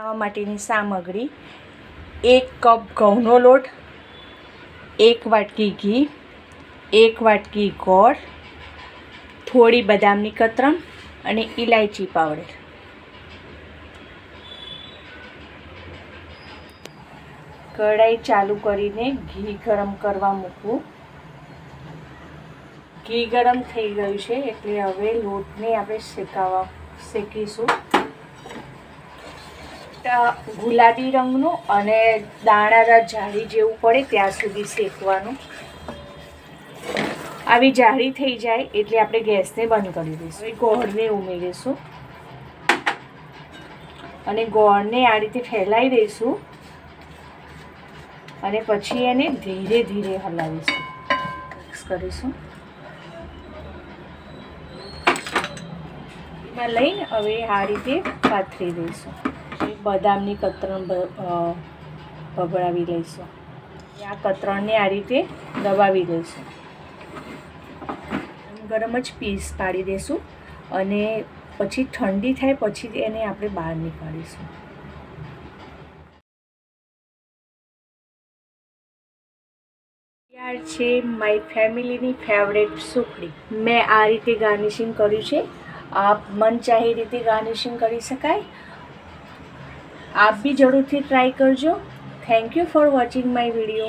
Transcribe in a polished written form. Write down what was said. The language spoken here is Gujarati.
બનાવવા માટેની સામગ્રી 1 કપ ઘઉંનો લોટ, 1 વાટકી ઘી, 1 વાટકી ગોળ, થોડી બદામની કતરણ અને ઇલાયચી પાવડર. કઢાઈ ચાલુ કરીને ઘી ગરમ કરવા મૂકવું. ઘી ગરમ થઈ ગયું છે એટલે હવે લોટને આપણે શેકીશું. ગુલાબી રંગનું અને દાણાદાર જાળી જેવું પડે ત્યાં સુધી શેકવાનું. આવી જાળી થઈ જાય એટલે આપણે ગેસને બંધ કરી દઈશું. હવે ગોળને ઉમેરીશું અને ગોળને આ રીતે ફેલાઈ દઈશું અને પછી એને ધીરે ધીરે હલાવીશું, મિક્સ કરીશું. એમાં લઈને હવે આ રીતે પાથરી દઈશું. બદામની કતરણ ભભરાવી લઈશું. આ કતરણને આ રીતે દબાવી દઈશું. ગરમ જ પીસ પાડી દઈશું અને પછી ઠંડી થાય પછી એને આપણે બહાર નીકાળીશું. તૈયાર છે માય ફેમિલીની ફેવરેટ સુખડી. મેં આ રીતે ગાર્નિશિંગ કર્યું છે. આપ મનચાહી રીતે ગાર્નિશિંગ કરી શકાય. आप भी ज़रूर ट्राई करजो. Thank you for watching my video.